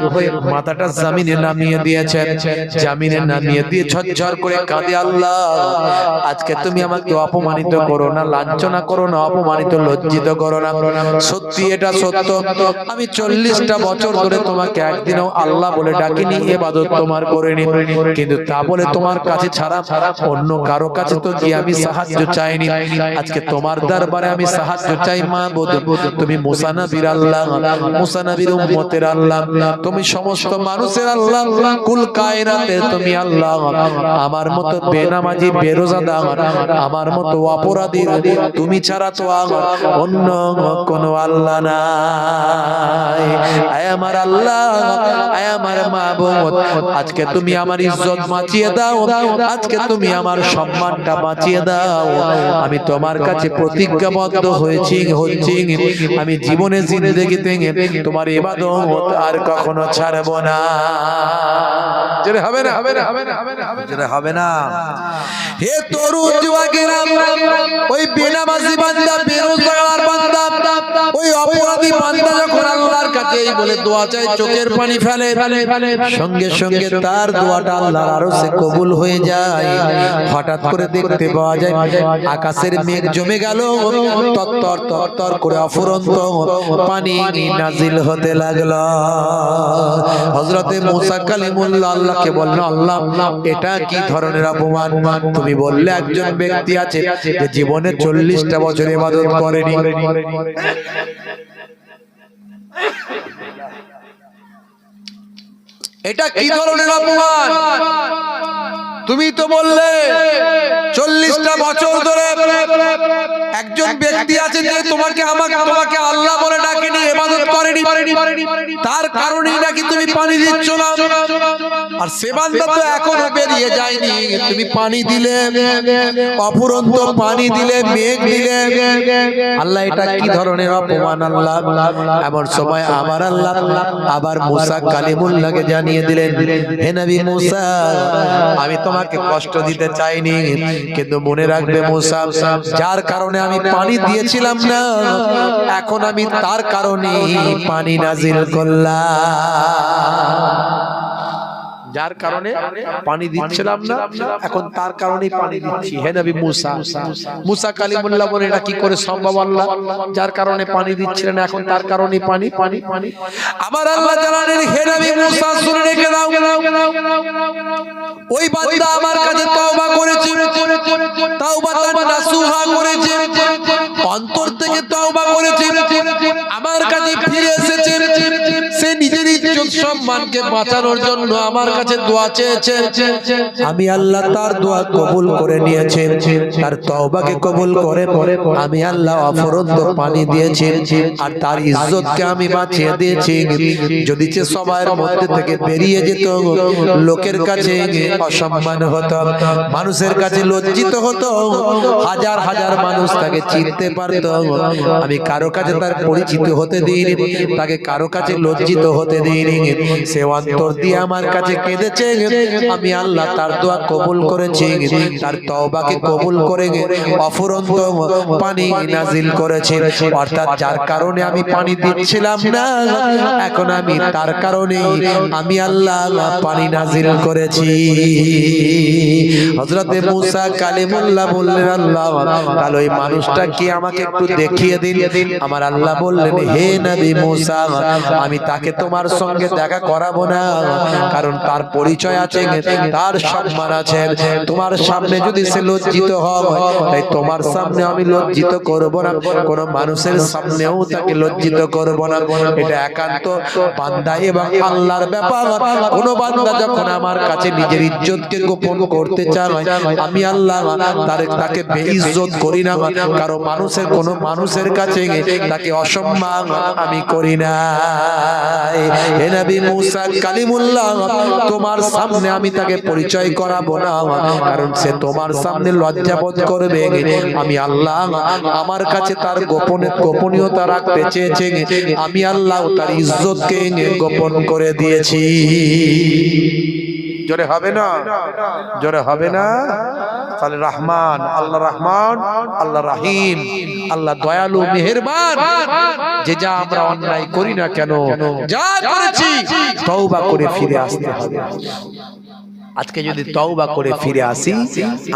মাথাটা জমিনে নামিয়ে দিয়েছেন। জমিনে নামিয়ে দিয়ে ঝরঝর করে কাঁদে, আল্লাহ আজকে তুমি আমাকে অপমানিত করো না, লাঞ্ছনা করো না, অপমানিত লজ্জিত করো না। সত্যি এটা সত্য, আমি 40টা বছর ধরে তোমাকে একদিনও আল্লাহ বলে ডাকিনি, ইবাদত তোমার করিনি, কিন্তু তা বলে তোমার কাছে ছাড়া অন্য কারো কাছে তো গিয়ে আমি সাহায্য চাইনি। আজকে তোমার দরবারে আমি সাহায্য চাই মাবুদ। তুমি মুসা নবীর আল্লাহ, মুসা নবীর উম্মতের আল্লাহ, তুমি সমস্ত মানুষের আল্লাহ, কুল কায়নাতের তুমি আল্লাহ। আমার মতো বেনামাজি বেরোজাদার, আমার মতো অপরাধী তুমি ছাড়া তো অন্য কোনো আল্লাহ নাই। আয় আমার আল্লাহ, আয় আমার মাবুদ, আজকে তুমি আমার ইজ্জত বাঁচিয়ে দাও, আজকে তুমি আমার সম্মানটা বাঁচিয়ে দাও। আমি তোমার কাছে প্রতিজ্ঞাবদ্ধ হয়েছি, আমি জীবনে জিন্দেগিতে তোমার ইবাদত আর কখনো ছাড়ব না। যেটা হবে না, হবে না, হবে না, যেটা হবে না। হে তরুণ যুবকেরা, ওই বেনামাজি বান্দা, বেরোজগার বান্দা, ওই অপরাধী বান্দা যখন আল্লাহর কাছে এই বলে দোয়া চায়, চোখের পানি ফেলে, সঙ্গে সঙ্গে তার দোয়াটা আল্লাহর আরশে কবুল হয়ে যায়। হঠাৎ করে দেখতে পাওয়া যায় আকাশের মেঘ জমে গেল, তত্তর তত্তর করে অফুরন্ত পানি নাজিল হতে লাগলো। হযরতে মুসা কালিমুল্লাহ আল্লাহকে বললেন, আল্লাহ এটা কি ধরনের অপমান? তুমি বললে একজন ব্যক্তি আছে যে জীবনে 40টা বছর ইবাদত করেনি। এটা কি ধরনের অপমান? তুমি তো বললে 40টা বছর ধরে একজন ব্যক্তি আছে যে তোমাকে আল্লাহ বলে ডাকেনি, ইবাদত করেনি, তার কারণেই নাকি তুমি পানি দিচ্ছ না। আর সে বান্দা তো এখনো বেরিয়ে যায়নি, তুমি পানি দিলে, অফুরন্ত পানি দিলে, মেঘ দিলে। আল্লাহ এটা কি ধরনের অপমান? আল্লাহ এমন সময় আমার আল্লাহ আবার মুসা কালিমুল্লাহকে জানিয়ে দিলেন, হে নবী মুসা, আমি তোমাকে কষ্ট দিতে চাইনি, কিন্তু মনে রাখবে মুসা, যার কারণে আমি পানি দিয়েছিলাম না, এখন আমি তার কারণে পানি নাজিল করলাম। যার কারণে পানি দিচ্ছিলাম না, এখন তার কারণেই পানি দিচ্ছি। হে নবী মুসা, মুসা কালিমুল্লাহ বলে এটা কি করে সম্ভব? আল্লাহ যার কারণে পানি দিচ্ছিলেন, এখন তার কারণেই পানি। আমার আল্লাহ জানালেন, হে নবী মুসা শুনে রেখে দাও, ওই বান্দা আমার কাছে তওবা করেছে, তাওবাতান নাসুহা করেছে, অন্তর থেকে তওবা করেছে, আমার কাছে ফিরে এসেছে, সে নিজের ইজ্জত সম্মানকে বাঁচানোর জন্য আমার কাছে দোয়া চেয়েছে। আমি আল্লাহ তার দোয়া কবুল করে নিয়েছি, তার তওবাকে কবুল করে আমি আল্লাহ অফুরন্ত পানি দিয়েছি, আর তার ইজ্জতকে আমি বাঁচিয়ে দিয়েছি। যদি সে সবার মধ্যে থেকে বেরিয়ে যেত, লোকের কাছে অসম্মান হতো, মানুষের কাছে লজ্জিত হতো, হাজার হাজার মানুষ তাকে চিনতে পারত, আমি কারো কাছে তার পরিচিত হতে দিইনি, তাকে কারো কাছে লজ্জিত হতে দিইনি। সে সে অন্তর দিয়ে আমার কাছে কেঁদেছে, আমি আল্লাহ তার দোয়া কবুল করেছি, তার তওবাকে কবুল করে অফুরন্ত পানি নাজিল করেছি। অর্থাৎ যার কারণে আমি পানি দিচ্ছিলাম না, এখন আমি তার কারণে আমি আল্লাহ পানি নাজিল করেছি। হযরতে মুসা কালিমুল্লাহ বললেন, আল্লাহ তাহলে ওই মানুষটা কি আমাকে একটু দেখিয়ে দিন। আমার আল্লাহ বললেন, হে নবী মুসা, আমি তাকে তোমার সঙ্গে দেখা করাবো না, কারণ তার পরিচয় আছে, তার সম্মান আছে। তোমার সামনে যদি সে লজ্জিত হয়, তাই তোমার সামনে আমি লজ্জিত করব না, কোন মানুষের সামনেও তাকে লজ্জিত করব না। এটা একান্ত বান্দা এবং আল্লাহর ব্যাপার। কোন বান্দা যখন আমার কাছে নিজের ইজ্জতকে গোপন করতে চায়, আমি আল্লাহ তাকে বেইজ্জত করি না, কারণ কোন মানুষের কাছে তাকে অসম্মান আমি করি না। হে নবী মুসা কালিমুল্লাহ, তোমার সামনে আমি তাকে পরিচয় করাবো না, কারণ সে তোমার সামনে লজ্জাবোধ করবে। আমি আল্লাহ আমার কাছে তার গোপনীয়তা রাখতে চেয়েছে, আমি আল্লাহ তার ইজ্জতকে গোপন করে দিয়েছি। জোরে হবে না? জোরে হবে না? তাহলে রহমান, আল্লাহ রহমান, আল্লাহ রাহিম, আল্লাহ দয়ালু মেহেরবান। যে যা আমরা অন্যায় করি না কেন, যা করেছি তওবা করে ফিরে আসতে হবে। আজকে যদি তওবা করে ফিরে আসি,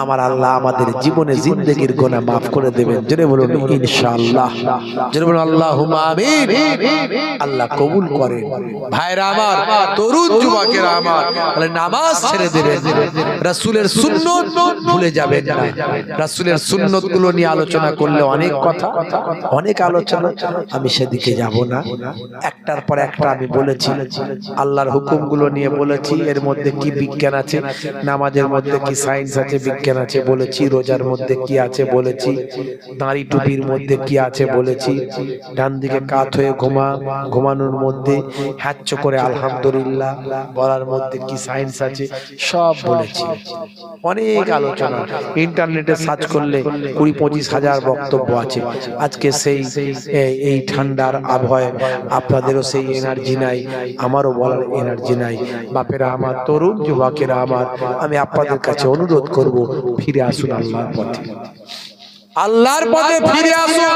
আমার আল্লাহ আমাদের জীবনে জিন্দেগির গুনাহ maaf করে দেবেন। জোরে বলুন ইনশাআল্লাহ। জোরে বলুন আল্লাহুম্মা আমিন। আল্লাহ কবুল করেন। ভাইরা আমার, তরুণ যুবকেরা আমার, তাহলে নামাজ ছেড়ে দেবেন, রাসূলের সুন্নাত ভুলে যাবেন না। রাসূলের সুন্নাতগুলো নিয়ে আলোচনা করলে অনেক কথা, অনেক আলোচনা, আমি সেদিকে যাব না। একটার পর একটা আমি বলেছি, আল্লাহর হুকুমগুলো নিয়ে বলেছি, এর মধ্যে কি বিজ্ঞান আছে, নামাজের মধ্যে কি সায়েন্স আছে, বিজ্ঞান আছে বলেছি, রোজার মধ্যে কি আছে বলেছি, দাড়ি টুপির মধ্যে কি আছে বলেছি, ডান দিকে কাত হয়ে ঘুমানোর মধ্যে হ্যাচ্চ করে আলহামদুলিল্লাহ বলার মধ্যে কি সায়েন্স আছে, সব বলেছি। অনেক আলোচনা, ইন্টারনেটে সার্চ করলে 20-25 হাজার বক্তব্য আছে। আজকে এই ঠান্ডার আবহাওয়ায় আপনাদেরও সেই এনার্জি নাই, আমারও বলার এনার্জি নাই। বাপেরা আমার, তরুণ যুবকেরা আমার, আমি আপনাদের কাছে অনুরোধ করব, ফিরে আসুন আল্লাহর পথে। আল্লাহর পথে ফিরে আসুন।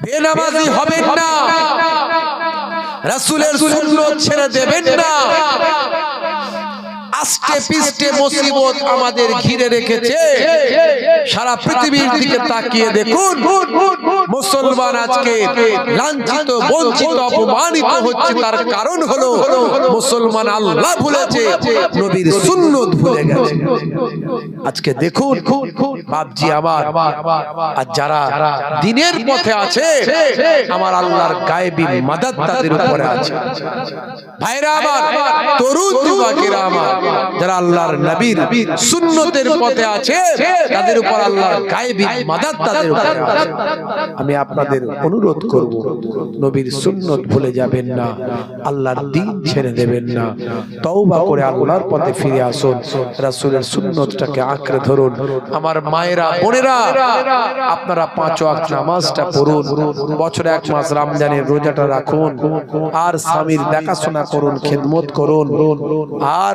বেনামাজি হবেন না, রাসূলের সুন্নাত ছেড়ে দেবেন না। আস্তে পিস্তে মুসিবত আমাদের ঘিরে রেখেছে। সারা পৃথিবীর দিকে তাকিয়ে দেখুন, মুসলমান আজকে লাঞ্ছিত, বঞ্চিত, অপমানিত হচ্ছে। তার কারণ হলো মুসলমান আল্লাহ ভুলেছে, নবীর সুন্নাত ভুলে গেছে। আজকে দেখুন বাপজি আমার, আর যারা দ্বীনের পথে আছে, আমার আল্লাহর গায়েবী মাদদ তাদের উপরে আছে। ভাইরা আমার, তরুণ যুবকেরা আমার, যারা আল্লাহর নবীর সুন্নতের পথে আছে, তাদের উপর আল্লাহর গায়েবী মাদদ তাদের উপরে আছে। আমি আপনাদের অনুরোধ করব, নবীর সুন্নত ভুলে যাবেন না, আল্লাহর দ্বীন ছেড়ে দেবেন না। তওবা করে আল্লাহর পথে ফিরে আসুন, রাসূলের সুন্নতটাকে আঁকড়ে ধরুন। আমার মায়েরা, বোনেরা, আপনারা 5 ওয়াক্ত নামাজটা পড়ুন, বছরে 1 মাস রমজানের রোজাটা রাখুন, আর স্বামীর দেখাশোনা করুন, খেদমত করুন, আর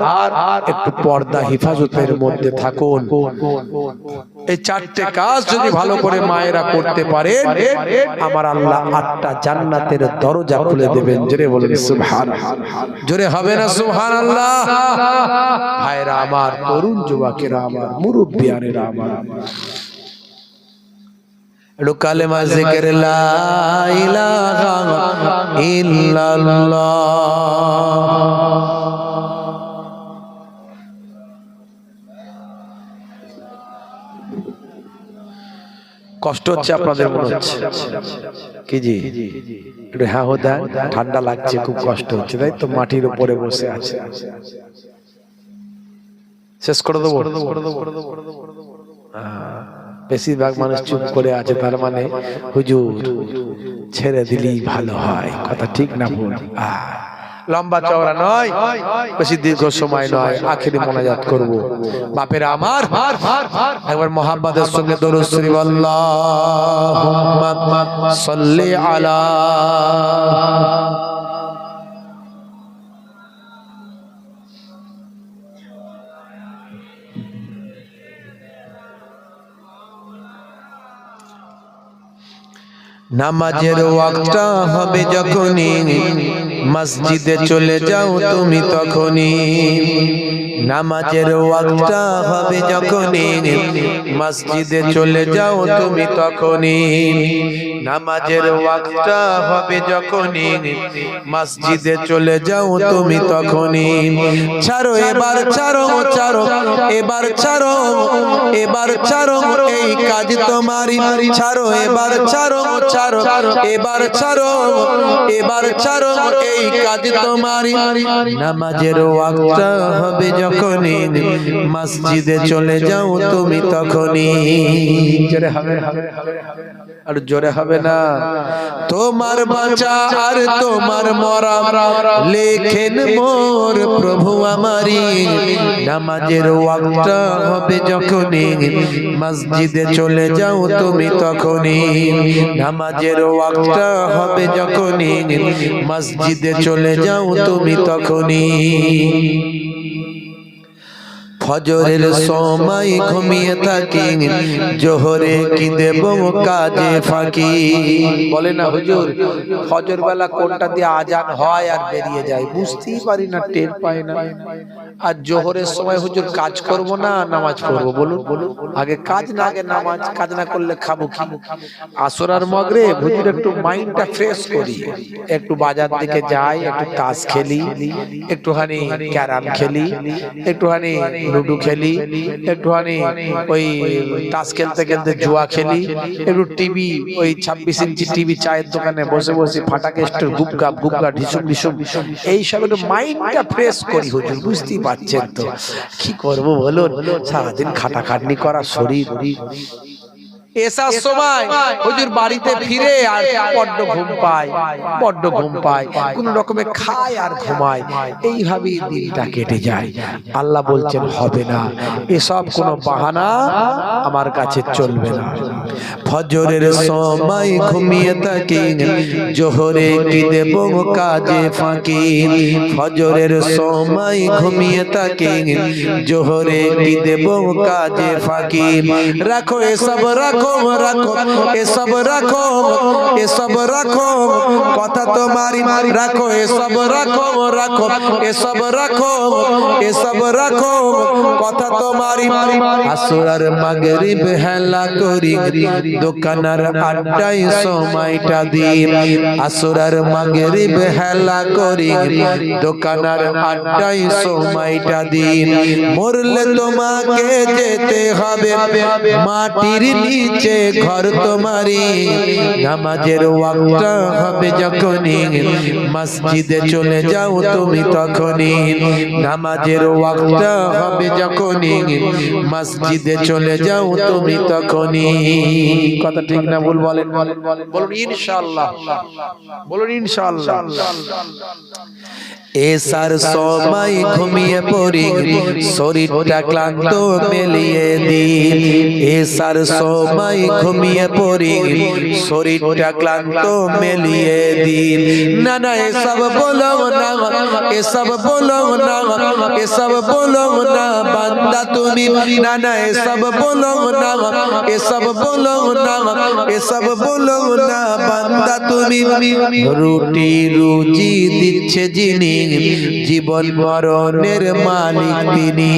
একটু পর্দা হিফাজতের মধ্যে থাকুন। এই 4টে কাজ যদি ভালো করে মায়েরা করতে পারেন, আমার আল্লাহ 8টা জান্নাতের দরজা খুলে দেবেন। জোরে বলেন সুবহানাল্লাহ। জোরে হবে না সুবহানাল্লাহ? ভাইরা আমার, তরুণ যুবকেরা আমার, মুরব্বিয়ানেরা আমার, কালেমা জিকির লা ইলাহা ইল্লাল্লাহ। কষ্ট হচ্ছে আপনাদের, মনে হচ্ছে কি জি? একটু হ্যাঁ হো দেন, ঠান্ডা লাগছে, খুব কষ্ট হচ্ছে, তাই তো? মাটির উপরে বসে আছে। শেষ করে দেবো? বেশিরভাগ মানুষ চুপ করে আছে, তার মানে হুজুর ছেড়ে দিলেই ভালো হয়। কথা ঠিক না ভুল? লম্বা চওড়া নয়, বেশি দীর্ঘ সময় নয়, আখেরি মোনাজাত করব। বাপেরা আমার, একবার মুহাম্মাদের সঙ্গে দরুদ শরীফ, আল্লাহুম্মা সাল্লি আলা নামাজের ওয়াক্তটা হবে যখনই মসজিদে চলে যাও তুমি তখনই নামাজের ওয়াক্তটা হবে যখনই মসজিদে চলে যাও তুমি তখনই নামাজের ওয়াক্তটা হবে যখনই মসজিদে চলে যাও তুমি তখনই ছাড়ো এবার ছাড়ো ছাড়ো এবার ছাড়ো এবার ছাড়ো এই কাজ তোমারই ছাড়ো এবার ছাড়ো ছাড়ো এবার ছাড়ো এবার ছাড়ো এই কাজ তোমারই নামাজের ওয়াক্তটা হবে যখনই মসজিদে চলে যাও তুমি তখনই জোরে হবে আর জোরে হবে না তোমার বাঁচা আর তোমার মরা লেখেন মোর প্রভু আমারি নামাজের ওয়াক্তটা হবে যখনই মসজিদে চলে যাও তুমি তখনই নামাজের ওয়াক্তটা হবে যখনই মসজিদে চলে যাও তুমি তখনই ফজরের সময় ঘুমিয়ে থাকি জোহরে কি দেব কাজে ফাঁকি বলে না হুজুর ফজর বেলা কোনটা দিয়ে আজান হয় আর বেরিয়ে যায় বুঝতেই পারি না টের পাই না আর জোহরের সময় হুজুর কাজ করব না নামাজ পড়বো বলুন আগে কাজ না আগে নামাজ কাজ না করলে খাবো কি আসর আর মাগরিব হুজুর একটু মাইন্ডটা ফ্রেশ করি একটু বাজার দিকে যাই একটু তাস খেলি একটুখানি ক্যারাম খেলি একটুখানি লুডো খেলি একটুখানি ওই তাস খেলতে খেলতে জুয়া খেলি একটু টিভি ওই 26 ইঞ্চি টিভি চায়ের দোকানে বসে বসে ফাটাকেস্টের গুপগাপ গুপগা ঢিসুম ঢিসুম এইসব একটু মাইন্ডটা ফ্রেশ করি হুজুর বুঝতেই পারছেন তো কি করবো বলুন সারাদিন খাটাখাটনি করা শরীর এসার সময় হুজুর বাড়িতে ফিরে আর বড্ড ঘুম পায় কোন রকমে খায় আর ঘুমায় এইভাবেই দিনটা কেটে যায় আল্লাহ বলছেন হবে না এসব কোনো বাহানা আমার কাছে চলবে না ফজরের সময় ঘুমিয়ে থাকি জোহরে কি দেব কাজে ফাঁকি ফজরের সময় ঘুমিয়ে থাকি জোহরে কি দেব কাজে ফাঁকি রাখো এসব রাখো রাখো এসব রাখো এসব রাখো কথা তোমারি রাখো এসব রাখো রাখো এসব রাখো এসব রাখো কথা তোমারি আসর আর মাগরিব হেলা করি দোকানের আড্ডায় সময়টা দিই আসর আর মাগরিব হেলা করি দোকানের আড্ডায় সময়টা দিই মরলে তোমাকে যেতে হবে মাটির নিচে ঘর তোমারি নামাজের ওয়াক্তটা হবে যখনই মসজিদে চলে যাও তুমি তখনই নামাজের ওয়াক্তটা হবে যখনই মসজিদে চলে যাও তুমি তখনই কথা ঠিক না ভুল বলেন বলুন ইনশাআল্লাহ বলুন ইনশাআল্লাহ এসার সময় ঘুমিয়ে পড়ি শরীরটা ক্লান্ত মেলিয়ে দিই এসার সময় ঘুমিয়ে পড়ি শরীরটা ক্লান্ত মেলিয়ে দিই না না এসব বলো না এসব বলো না এসব বলো না বান্দা তুমি না না এসব বলো না এসব বলো না এসব বলো না বান্দা তুমি রুটি রুজি দিচ্ছে যিনি জীবন মরণের মালিক তিনি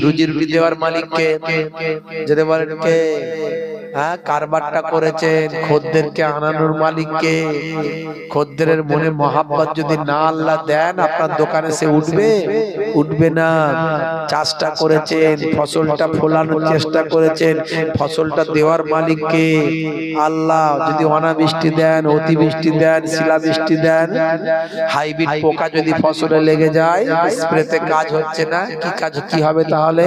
রুজি রুটি দেওয়ার মালিককে যেতে বলেন কে হ্যাঁ কারবারটা করেছেন খদ্দেরকে আনানোর মালিককে খদ্দেরের মনে মহাব্বত যদি না আল্লাহ দেন আপনার দোকানে সে উঠবে না চাষটা করেছেন ফসলটা ফলানোর চেষ্টা করেছেন ফসলটা দেওয়ার মালিককে আল্লাহ যদি অনাবৃষ্টি দেন অতিবৃষ্টি দেন শিলাবৃষ্টি দেন হাইব্রিড পোকা যদি ফসলে লেগে যায় স্প্রেতে কাজ হচ্ছে না কি কাজ কি হবে তাহলে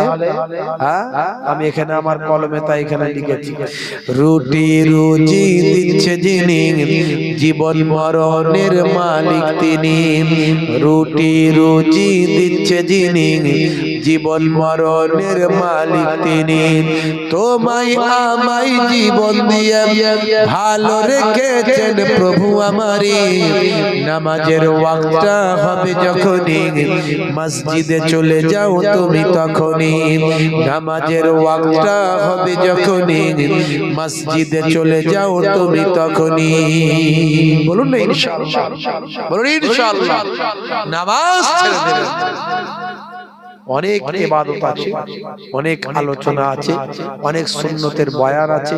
হ্যাঁ আমি এখানে আমার কলমে তাই এখানে লিখেছি রুটি রুজি দিচ্ছে যিনি জীবন মরণের মালিক তিনি রুটি রুজি দিচ্ছে যিনি জীবন মরণের মালিক তিনি, তোমায় আমায় জীবন দিয়ে ভালো রেখেছেন প্রভু আমারে। নামাজের ওয়াক্তটা হবে যখনই, মসজিদে চলে যাও তুমি তখনই। নামাজের ওয়াক্তটা হবে যখনই, মসজিদে চলে যাও তুমি তখনই। বলুন না ইনশাআল্লাহ, বলুন ইনশাআল্লাহ। নামাজ ছেড়ে দেবেন। অনেক ইবাদত আছে, অনেক আলোচনা আছে, অনেক সুন্নতের বয়ান আছে,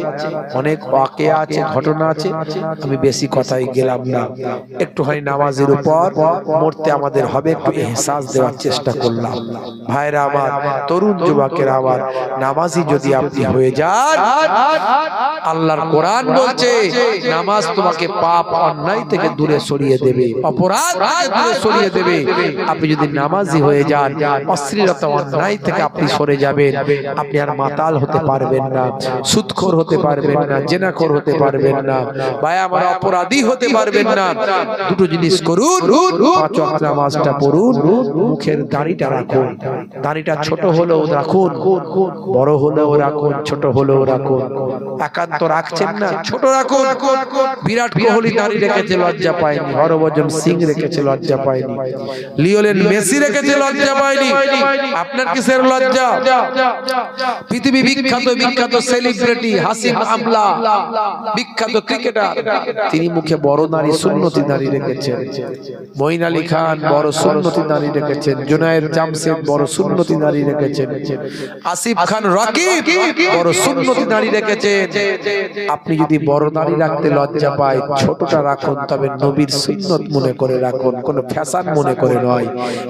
অনেক ওয়াকিয়া আছে, ঘটনা আছে। আমি বেশি কথাই গেলাম না, একটুখানি নামাজের উপর মরতে আমাদের হবে একটু ইহসাস দেওয়ার চেষ্টা করলাম। ভাইরা আমার, তরুণ যুবকেরা আমার, নামাজি যদি আপনি হয়ে যান, আল্লাহর কোরআন বলছে নামাজ তোমাকে পাপ অন্যায় থেকে দূরে সরিয়ে দেবে, অপরাধ থেকে দূরে সরিয়ে দেবে। আপনি যদি নামাজি হয়ে যান, অশ্লীলতা অন্যায় থেকে আপনি সরে যাবেন। আপনি আর মাতাল হতে পারবেন না, সুদখোর হতে পারবেন না, জেনাখোর হতে পারবেন না, ভাই আমার অপরাধী হতে পারবেন না। দুটো জিনিস করুন, পাঁচ ওয়াক্ত নামাজটা পড়ুন, মুখের দাড়িটা রাখুন। দাড়িটা ছোট হলেও রাখুন, বড় হলেও রাখুন, ছোট হলেও রাখুন। একান্ত রাখছেন না, ছোট রাখুন। বিরাট কোহলি দাড়ি রেখেছে, লজ্জা পায়নি। হরভজন সিং রেখেছে, লজ্জা পায়নি। লিওনেল মেসি রেখেছে, লজ্জা পায়নি। আপনার কিসের লজ্জা? পৃথিবী বিখ্যাত বিখ্যাত সেলিব্রিটি হাসিম আমলা, বিখ্যাত ক্রিকেটার, তিনি মুখে বড় নারী, সুন্নতি নারী রেখেছেন। মঈন আলী খান বড় সুন্নতি নারী রেখেছেন। জুনায়েদ জামশেদ বড় সুন্নতি নারী রেখেছেন। আসিফ খান রাকিব বড় সুন্নতি নারী রেখেছেন। আপনি যদি বড় নারী রাখতে লজ্জা পায়, ছোটটা রাখুন, তবে নবীর সুন্নত মনে করে রাখুন, কোন ফ্যাশন মনে করে নয়।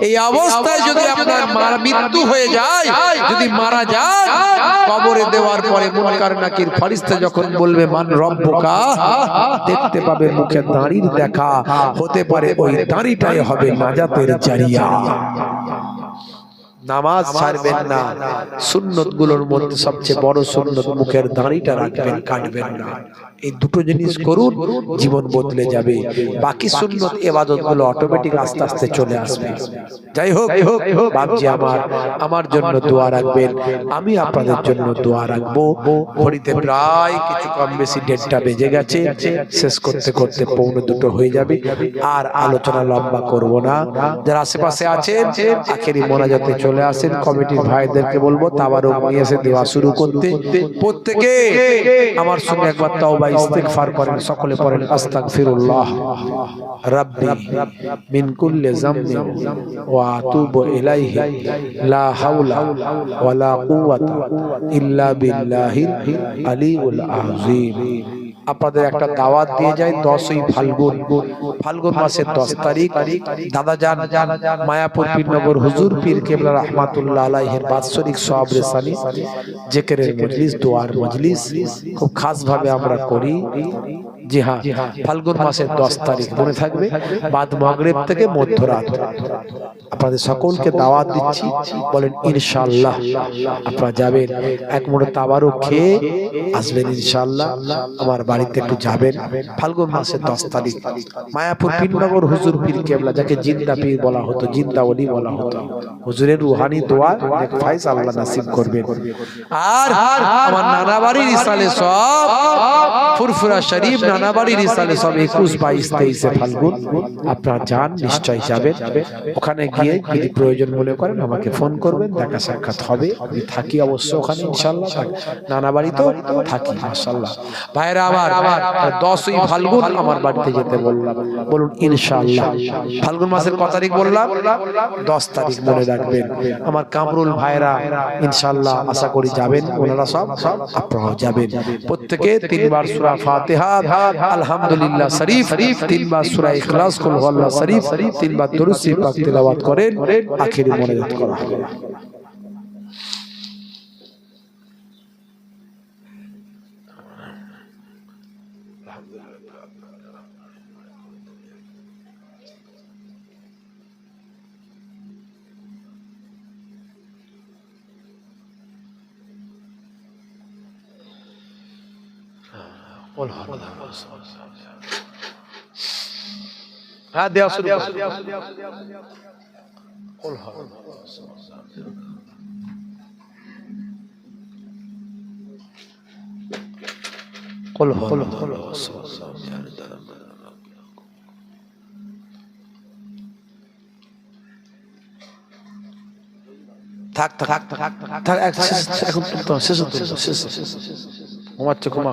এই অবস্থায় যদি আপনার মৃত্যু হয়ে যায়, যদি মারা যায়, কবরে দেওয়ার পরে মুনকার নাকির ফেরেশতা যখন বলবে মান রব্বুকা, দেখতে পাবে মুখে দাড়ির দেখা, হতে পারে ওই দাড়িটাই হবে নাজাতের জারিয়া। নামাজ ছাড়বেন না। সুন্নত গুলোর মধ্যে সবচেয়ে বড় সুন্নত মুখের দাড়িটা রাখবেন, কাটবেন না। এই দুটো জিনিস করুন, জীবন বদলে যাবে। বাকি সুন্নত ইবাদত গুলো অটোমেটিক আস্তে আস্তে চলে আসবে। যাই হোক, বাপজি আমার জন্য দোয়া রাখবেন, আমি আপনাদের জন্য দোয়া রাখবো। ঘড়িতে প্রায় কিছু কম বেশি 1:30 বেজে গেছে, শেষ করতে করতে 1:45 হয়ে যাবে। আর আলোচনা লম্বা করব না। যারা আশেপাশে আছেন আখেরি মোনাজাতে চলে আসেন। কমিটির ভাইদেরকে বলবো তাবারুক নিয়ে এসে দেওয়া শুরু করতে। প্রত্যেকে আমার সঙ্গে একবার তাওবা ইস্তিগফার করেন, সকলে পড়েন আস্তাগফিরুল্লাহ রাব্বি মিন কুল্লি যামবিন ওয়া আতুবু ইলাইহি লা হাওলা ওয়ালা কুওয়াতা ইল্লা বিল্লাহিল আলিউল আযীম। আপনাদের একটা দাওয়াত দিয়ে যায় 10ই ফাল্গুন মাসের 10 তারিখ দাদাজান মায়াপুর পীরনগর হুজুর পীর কেবলা রাহমাতুল্লাহ আলাইহির বাৎসরিক সওয়াব রেসানি জিকিরের মজলিস, দোয়ার মজলিস খুব খাস ভাবে আমরা করি। জি হ্যাঁ, ফাল্গুন মাসের 10 তারিখ মনে থাকবে, বাদ মাগরিব থেকে মধ্যরাত। আপনাদের সকলকে দাওয়াত দিচ্ছি, বলেন ইনশাআল্লাহ আপনারা যাবেন, এক মুঠো তাবারুক খেয়ে আসবেন ইনশাআল্লাহ। আমার বাড়িতে একটু যাবেন। ফাল্গুন মাসের 10 তারিখ মায়াপুর পীরনগর হুজুর পীর কেবলা, যাকে জিন্দা পীর বলা হতো, জিন্দা ওলি বলা হতো, হুজুরের রুহানি দোয়া নেক ফাইজ আল্লাহ নসিব করবেন। আর আমার নানা বাড়ির ইসালে সব ফুরফুরা শরীফ, নানা বাড়ির ইসালে সব 21, 22, 23 ফাল্গুন আপনারা যান, নিশ্চয় যাবেন। ওখানে গিয়ে যদি প্রয়োজন মনে করেন আমাকে ফোন করবেন, দেখা সাক্ষাৎ হবে। আমি থাকি অবশ্য ওখানে ইনশাআল্লাহ, নানা বাড়িতেও থাকি মাশাআল্লাহ। ভাইরা আমার 10ই ফাল্গুন আমার বাড়িতে যেতে বললাম, বলুন ইনশাআল্লাহ। ফাল্গুন মাসের কত তারিখ বললাম? 10 তারিখ মনে রাখবেন। আমার কামরুল ভাইরা ইনশাআল্লাহ আশা করি যাবেন, ওনারা সব আপনারাও যাবেন। প্রত্যেকে 3 বার সূরা ফাতিহা, আলহামদুলিল্লাহ শরীফ, 3 বার সূরা ইখলাস, কুল হুয়াল্লাহ শরীফ, 3 বার দরুদ শরীফ পাক তেলাওয়াত করেন, আখেরি মোনাজাত করা হবে। হ্যাঁ দেওয়া শুরু। قل هو থাক থাক থাক থাক এখন শেষ ঘুমাচ্ছে ঘুমা